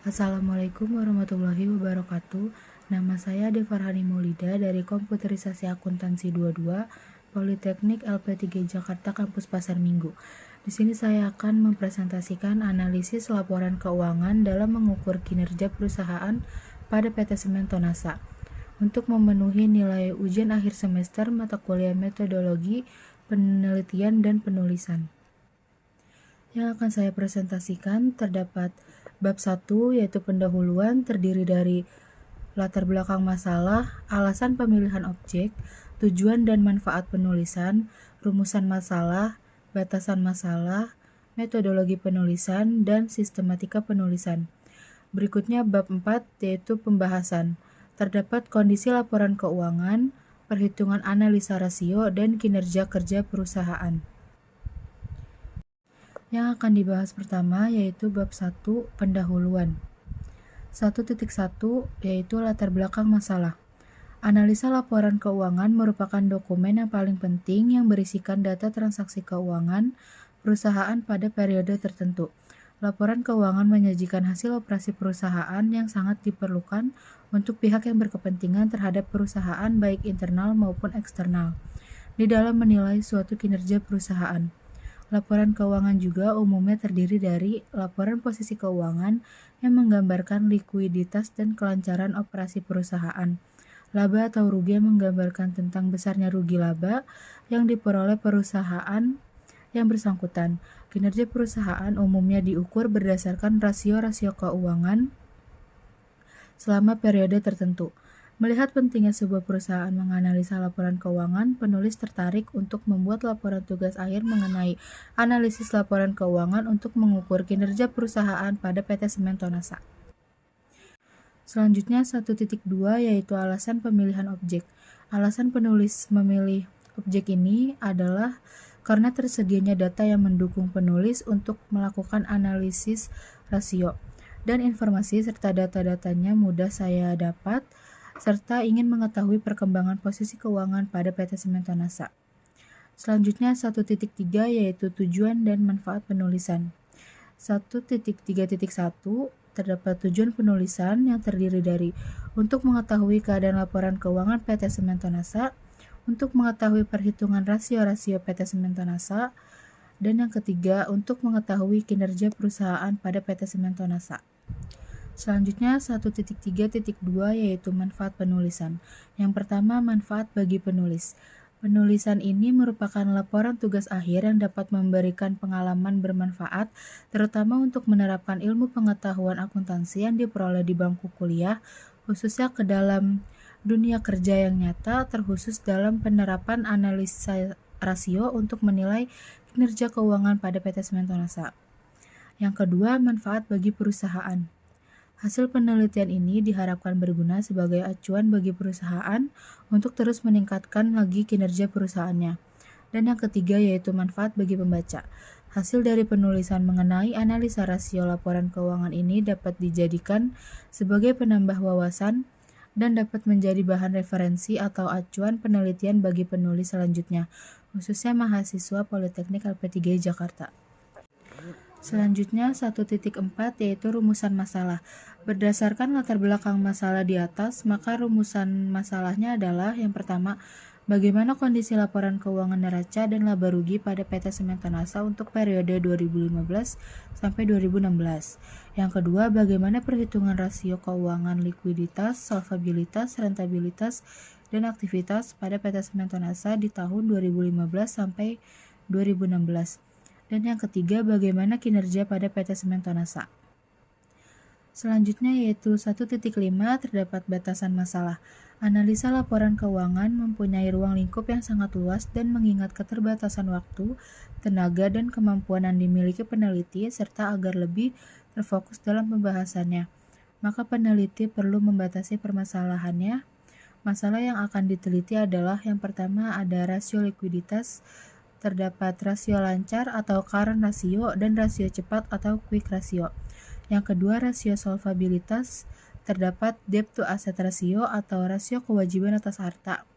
Assalamualaikum warahmatullahi wabarakatuh. Nama saya Ade Farhani Maulida dari Komputerisasi Akuntansi 22, Politeknik LP3 Jakarta Kampus Pasar Minggu. Di sini saya akan mempresentasikan analisis laporan keuangan dalam mengukur kinerja perusahaan pada PT Semen Tonasa untuk memenuhi nilai ujian akhir semester mata kuliah metodologi, penelitian, dan penulisan. Yang akan saya presentasikan terdapat bab 1 yaitu pendahuluan, terdiri dari latar belakang masalah, alasan pemilihan objek, tujuan dan manfaat penulisan, rumusan masalah, batasan masalah, metodologi penulisan, dan sistematika penulisan. Berikutnya bab 4 yaitu pembahasan. Terdapat kondisi laporan keuangan, perhitungan analisa rasio, dan kinerja kerja perusahaan. Yang akan dibahas pertama yaitu bab 1 pendahuluan. 1.1 yaitu latar belakang masalah. Analisa laporan keuangan merupakan dokumen yang paling penting yang berisikan data transaksi keuangan perusahaan pada periode tertentu. Laporan keuangan menyajikan hasil operasi perusahaan yang sangat diperlukan untuk pihak yang berkepentingan terhadap perusahaan baik internal maupun eksternal di dalam menilai suatu kinerja perusahaan. Laporan keuangan juga umumnya terdiri dari laporan posisi keuangan yang menggambarkan likuiditas dan kelancaran operasi perusahaan. Laba atau rugi yang menggambarkan tentang besarnya rugi laba yang diperoleh perusahaan yang bersangkutan. Kinerja perusahaan umumnya diukur berdasarkan rasio-rasio keuangan selama periode tertentu. Melihat pentingnya sebuah perusahaan menganalisa laporan keuangan, penulis tertarik untuk membuat laporan tugas akhir mengenai analisis laporan keuangan untuk mengukur kinerja perusahaan pada PT Semen Tonasa. Selanjutnya 1.2 yaitu alasan pemilihan objek. Alasan penulis memilih objek ini adalah karena tersedianya data yang mendukung penulis untuk melakukan analisis rasio dan informasi serta data-datanya mudah saya dapat serta ingin mengetahui perkembangan posisi keuangan pada PT Semen Tonasa. Selanjutnya 1.3 yaitu tujuan dan manfaat penulisan. 1.3.1 terdapat tujuan penulisan yang terdiri dari untuk mengetahui keadaan laporan keuangan PT Semen Tonasa, untuk mengetahui perhitungan rasio-rasio PT Semen Tonasa, dan yang ketiga untuk mengetahui kinerja perusahaan pada PT Semen Tonasa. Selanjutnya 1.3.2 yaitu manfaat penulisan. Yang pertama, manfaat bagi penulis. Penulisan ini merupakan laporan tugas akhir yang dapat memberikan pengalaman bermanfaat, terutama untuk menerapkan ilmu pengetahuan akuntansi yang diperoleh di bangku kuliah, khususnya ke dalam dunia kerja yang nyata, terkhusus dalam penerapan analisa rasio untuk menilai kinerja keuangan pada PT Semen Tonasa. Yang kedua, manfaat bagi perusahaan. Hasil penelitian ini diharapkan berguna sebagai acuan bagi perusahaan untuk terus meningkatkan lagi kinerja perusahaannya. Dan yang ketiga yaitu manfaat bagi pembaca. Hasil dari penulisan mengenai analisa rasio laporan keuangan ini dapat dijadikan sebagai penambah wawasan dan dapat menjadi bahan referensi atau acuan penelitian bagi penulis selanjutnya, khususnya mahasiswa Politeknik LP3 Jakarta. Selanjutnya 1.4 yaitu rumusan masalah. Berdasarkan latar belakang masalah di atas, maka rumusan masalahnya adalah yang pertama, bagaimana kondisi laporan keuangan neraca dan laba rugi pada PT Semen Tonasa untuk periode 2015 sampai 2016. Yang kedua, bagaimana perhitungan rasio keuangan likuiditas, solvabilitas, rentabilitas, dan aktivitas pada PT Semen Tonasa di tahun 2015 sampai 2016. Dan yang ketiga, bagaimana kinerja pada PT Semen Tonasa. Selanjutnya yaitu 1.5 terdapat batasan masalah. Analisa laporan keuangan mempunyai ruang lingkup yang sangat luas dan mengingat keterbatasan waktu, tenaga, dan kemampuan yang dimiliki peneliti serta agar lebih terfokus dalam pembahasannya. Maka peneliti perlu membatasi permasalahannya. Masalah yang akan diteliti adalah yang pertama ada rasio likuiditas, terdapat rasio lancar atau current rasio dan rasio cepat atau quick rasio. Yang kedua, rasio solvabilitas, terdapat debt to asset ratio atau rasio kewajiban atas harta.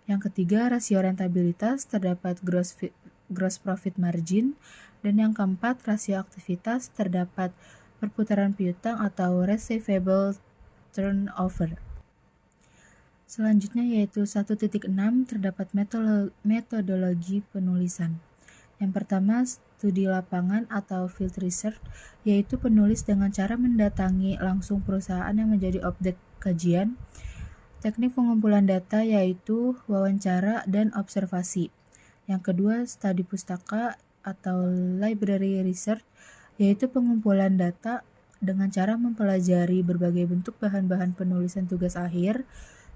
Yang ketiga, rasio rentabilitas, terdapat gross profit margin. Dan yang keempat, rasio aktivitas, terdapat perputaran piutang atau receivable turnover. Selanjutnya yaitu 1.6 terdapat metodologi penulisan. Yang pertama, studi lapangan atau field research, yaitu penulis dengan cara mendatangi langsung perusahaan yang menjadi objek kajian. Teknik pengumpulan data yaitu wawancara dan observasi. Yang kedua, studi pustaka atau library research, yaitu pengumpulan data dengan cara mempelajari berbagai bentuk bahan-bahan penulisan tugas akhir,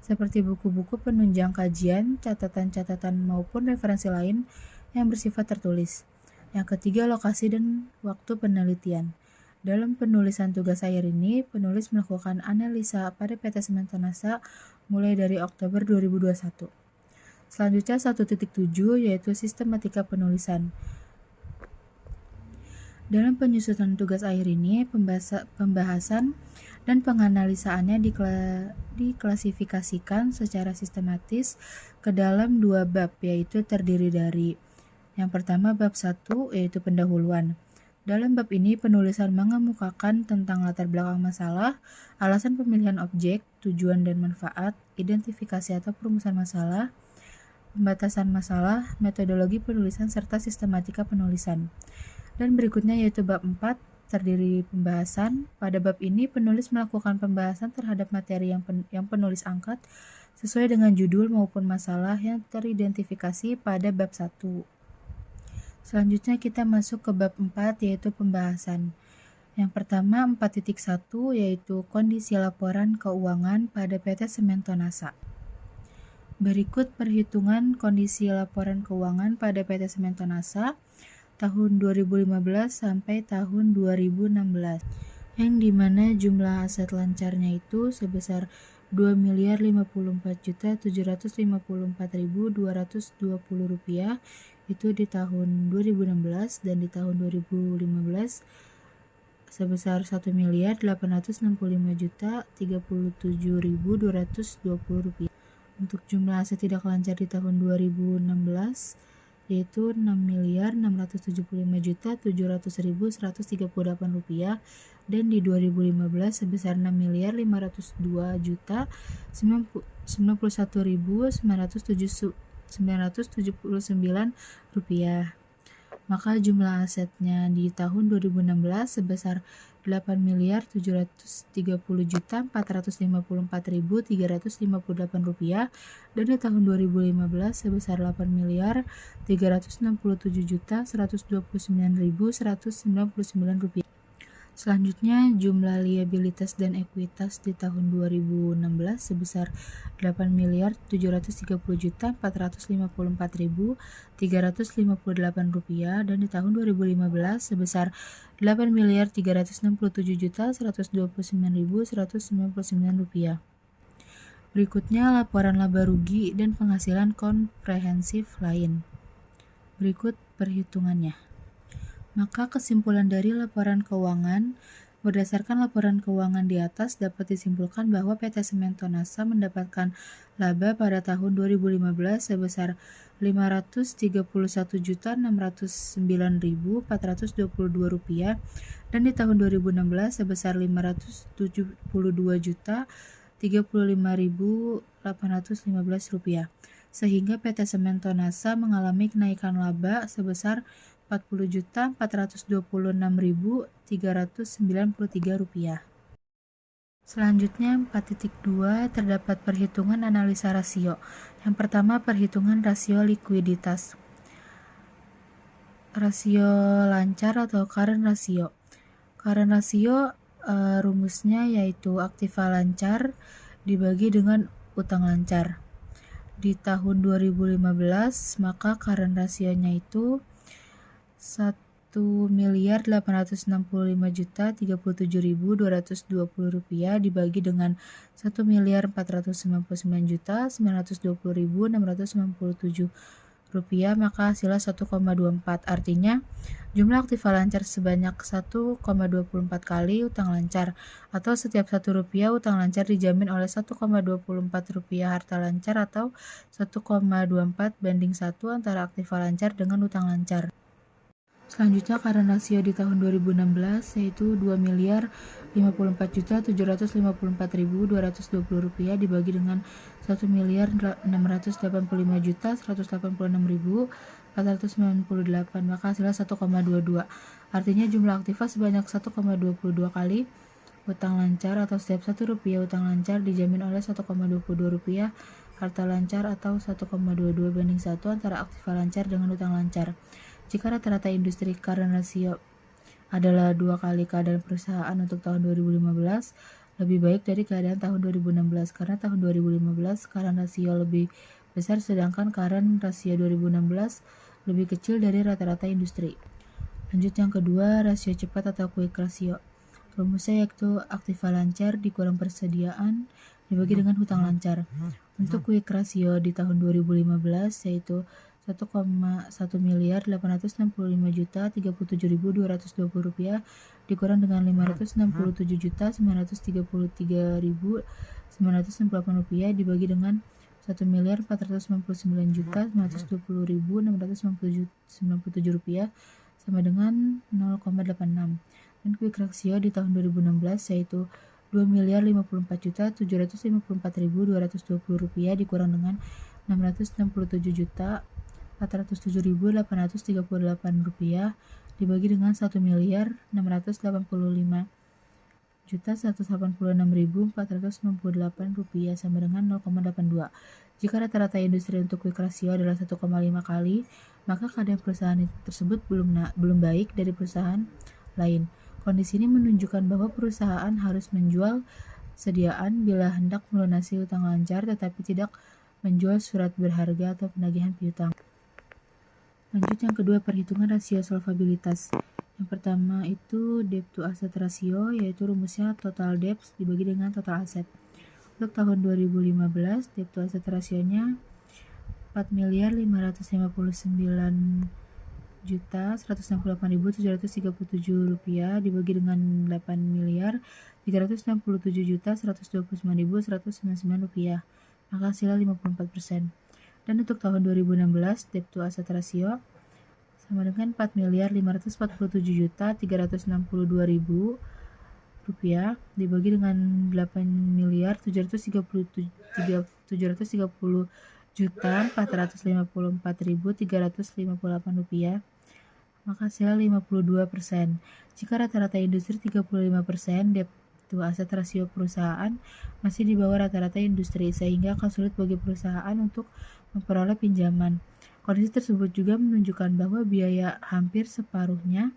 seperti buku-buku penunjang kajian, catatan-catatan maupun referensi lain yang bersifat tertulis. Yang ketiga, lokasi dan waktu penelitian. Dalam penulisan tugas akhir ini, penulis melakukan analisa pada PT Semen Tonasa mulai dari Oktober 2021. Selanjutnya 1.7 yaitu sistematika penulisan. Dalam penyusunan tugas akhir ini, pembahasan dan penganalisaannya diklasifikasikan secara sistematis ke dalam 2 bab, yaitu terdiri dari yang pertama bab 1 yaitu pendahuluan. Dalam bab ini penulisan mengemukakan tentang latar belakang masalah, alasan pemilihan objek, tujuan dan manfaat, identifikasi atau perumusan masalah, pembatasan masalah, metodologi penulisan serta sistematika penulisan. Dan berikutnya yaitu bab 4 terdiri pembahasan. Pada bab ini penulis melakukan pembahasan terhadap materi yang penulis angkat sesuai dengan judul maupun masalah yang teridentifikasi pada bab 1. Selanjutnya kita masuk ke bab 4 yaitu pembahasan. Yang pertama 4.1 yaitu kondisi laporan keuangan pada PT Semen Tonasa. Berikut perhitungan kondisi laporan keuangan pada PT Semen Tonasa tahun 2015 sampai tahun 2016, yang dimana jumlah aset lancarnya itu sebesar Rp2.054.754.220 itu di tahun 2016, dan di tahun 2015 sebesar Rp1.865.037.220. Untuk jumlah aset tidak lancar di tahun 2016 yaitu Rp6.675.700.138, dan di 2015 sebesar Rp6.502.91.979. Maka jumlah asetnya di tahun 2016 sebesar Rp8.730.454.358, dan di tahun 2015 sebesar Rp8.360.129.199. Selanjutnya jumlah liabilitas dan ekuitas di tahun 2016 sebesar Rp8.730.454.358, dan di tahun 2015 sebesar Rp8.367.129.199. Berikutnya laporan laba rugi dan penghasilan komprehensif lain. Berikut perhitungannya. Maka kesimpulan dari laporan keuangan, berdasarkan laporan keuangan di atas dapat disimpulkan bahwa PT Semen Tonasa mendapatkan laba pada tahun 2015 sebesar Rp503.609.422, dan di tahun 2016 sebesar Rp572.035.815, sehingga PT Semen Tonasa mengalami kenaikan laba sebesar Rp40.426.393. Selanjutnya 4.2 terdapat perhitungan analisa rasio. Yang pertama perhitungan rasio likuiditas. Rasio lancar atau current ratio. Current ratio rumusnya yaitu aktiva lancar dibagi dengan utang lancar. Di tahun 2015 maka current rasionya itu Rp1.865.037.220 dibagi dengan Rp1.499.920.697, maka hasilnya 1,24. Artinya jumlah aktiva lancar sebanyak 1,24 kali utang lancar, atau setiap Rp1 utang lancar dijamin oleh Rp1,24 harta lancar, atau 1,24:1 antara aktiva lancar dengan utang lancar. Selanjutnya current ratio di tahun 2016 yaitu 2.054.754.220 rupiah dibagi dengan 1.685.186.498, maka hasilnya 1,22. Artinya jumlah aktiva sebanyak 1,22 kali. Utang lancar atau setiap 1 rupiah utang lancar dijamin oleh 1,22 rupiah harta lancar atau 1,22/1 antara aktiva lancar dengan utang lancar. Jika rata-rata industri current ratio adalah 2 kali keadaan perusahaan untuk tahun 2015, lebih baik dari keadaan tahun 2016 karena tahun 2015 current ratio lebih besar sedangkan current ratio 2016 lebih kecil dari rata-rata industri. Lanjut yang kedua, rasio cepat atau quick ratio. Rumusnya yaitu aktiva lancar dikurang persediaan dibagi dengan hutang lancar. Untuk quick ratio di tahun 2015 yaitu 1,865.037.220 rupiah dikurang dengan 567.933.968 rupiah dibagi dengan 1.499.920.697 rupiah sama dengan 0,86. Dan quick ratio di tahun 2016 yaitu 2.054.754.220 rupiah dikurang dengan 667.407.838 rupiah dibagi dengan 1.685.186.498 rupiah sama dengan 0,82. Jika rata-rata industri untuk quick ratio adalah 1,5 kali, maka keadaan perusahaan tersebut belum baik dari perusahaan lain. Kondisi ini menunjukkan bahwa perusahaan harus menjual sediaan bila hendak melunasi utang lancar tetapi tidak menjual surat berharga atau penagihan piutang. Lanjut yang kedua, perhitungan rasio solvabilitas. Yang pertama itu debt to asset ratio, yaitu rumusnya total debt dibagi dengan total aset. Untuk tahun 2015 debt to asset rasionya 4.568.168.737 rupiah dibagi dengan 8.367.129.199 rupiah, maka hasilnya 54%. Dan untuk tahun 2016 debt to asset ratio sama dengan 4.547.362.000 rupiah dibagi dengan 8.730.454.358 rupiah, maka hasilnya 52%. Jika rata-rata industri 35%, debt to asset rasio perusahaan masih di bawah rata-rata industri sehingga akan sulit bagi perusahaan untuk memperoleh pinjaman. Kondisi tersebut juga menunjukkan bahwa biaya hampir separuhnya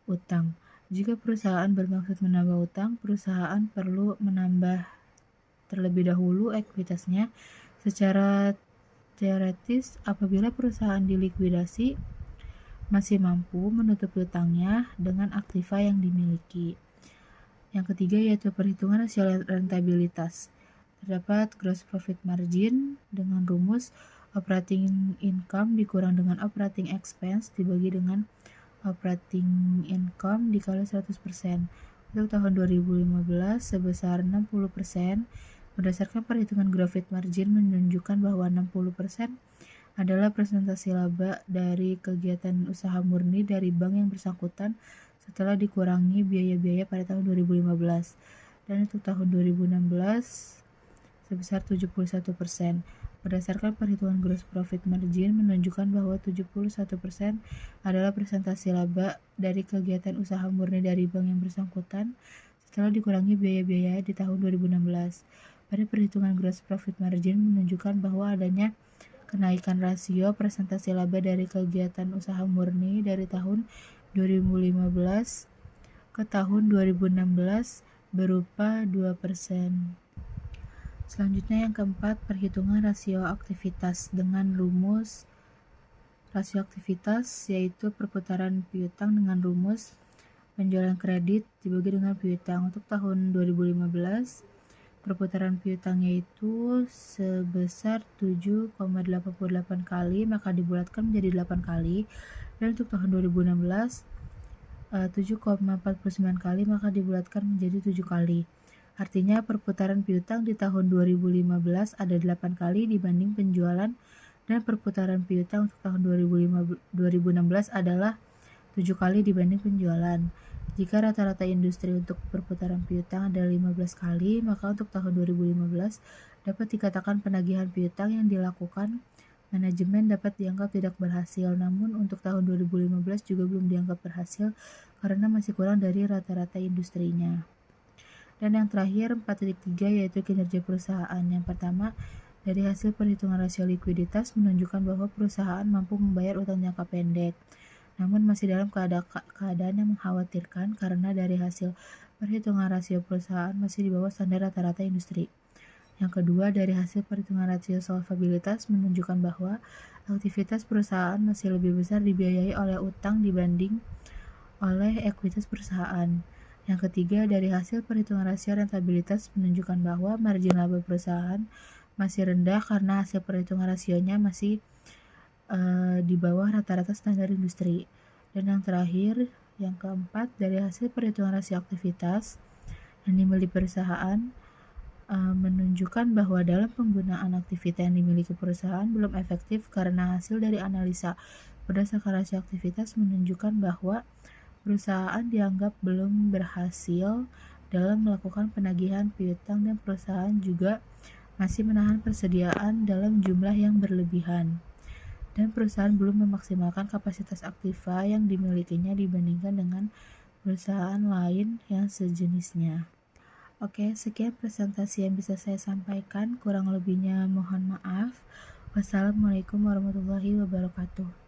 utang. Jika perusahaan bermaksud menambah utang, perusahaan perlu menambah terlebih dahulu ekuitasnya. Secara teoretis, apabila perusahaan dilikuidasi, masih mampu menutupi utangnya dengan aktiva yang dimiliki. Yang ketiga yaitu perhitungan rasio rentabilitas. Terdapat gross profit margin dengan rumus operating income dikurang dengan operating expense dibagi dengan operating income dikali 100%. Untuk tahun 2015 sebesar 60%. Berdasarkan perhitungan profit margin menunjukkan bahwa 60% adalah presentasi laba dari kegiatan usaha murni dari bank yang bersangkutan setelah dikurangi biaya-biaya pada tahun 2015. Dan untuk tahun 2016 sebesar 71%. Berdasarkan perhitungan gross profit margin menunjukkan bahwa 71% adalah presentasi laba dari kegiatan usaha murni dari bank yang bersangkutan setelah dikurangi biaya-biaya di tahun 2016. Pada perhitungan gross profit margin menunjukkan bahwa adanya kenaikan rasio presentasi laba dari kegiatan usaha murni dari tahun 2015 ke tahun 2016 berupa 2%. Selanjutnya yang keempat, perhitungan rasio aktivitas dengan rumus rasio aktivitas yaitu perputaran piutang dengan rumus penjualan kredit dibagi dengan piutang. Untuk tahun 2015 perputaran piutangnya itu sebesar 7,88 kali, maka dibulatkan menjadi 8 kali. Dan untuk tahun 2016 7,49 kali, maka dibulatkan menjadi 7 kali. Artinya perputaran piutang di tahun 2015 ada 8 kali dibanding penjualan, dan perputaran piutang untuk tahun 2016 adalah 7 kali dibanding penjualan. Jika rata-rata industri untuk perputaran piutang adalah 15 kali, maka untuk tahun 2015 dapat dikatakan penagihan piutang yang dilakukan manajemen dapat dianggap tidak berhasil. Namun untuk tahun 2015 juga belum dianggap berhasil karena masih kurang dari rata-rata industrinya. Dan yang terakhir 4.3 yaitu kinerja perusahaan. Yang pertama, dari hasil perhitungan rasio likuiditas menunjukkan bahwa perusahaan mampu membayar utang jangka pendek, namun masih dalam keadaan yang mengkhawatirkan karena dari hasil perhitungan rasio perusahaan masih di bawah standar rata-rata industri. Yang kedua, dari hasil perhitungan rasio solvabilitas menunjukkan bahwa aktivitas perusahaan masih lebih besar dibiayai oleh utang dibanding oleh ekuitas perusahaan. Yang ketiga, dari hasil perhitungan rasio rentabilitas menunjukkan bahwa margin laba perusahaan masih rendah karena hasil perhitungan rasionya masih di bawah rata-rata standar industri. Dan yang terakhir, yang keempat, dari hasil perhitungan rasio aktivitas yang dimiliki perusahaan menunjukkan bahwa dalam penggunaan aktivitas yang dimiliki perusahaan belum efektif karena hasil dari analisa berdasarkan rasio aktivitas menunjukkan bahwa perusahaan dianggap belum berhasil dalam melakukan penagihan piutang dan perusahaan juga masih menahan persediaan dalam jumlah yang berlebihan. Dan perusahaan belum memaksimalkan kapasitas aktiva yang dimilikinya dibandingkan dengan perusahaan lain yang sejenisnya. Oke, sekian presentasi yang bisa saya sampaikan. Kurang lebihnya mohon maaf. Wassalamualaikum warahmatullahi wabarakatuh.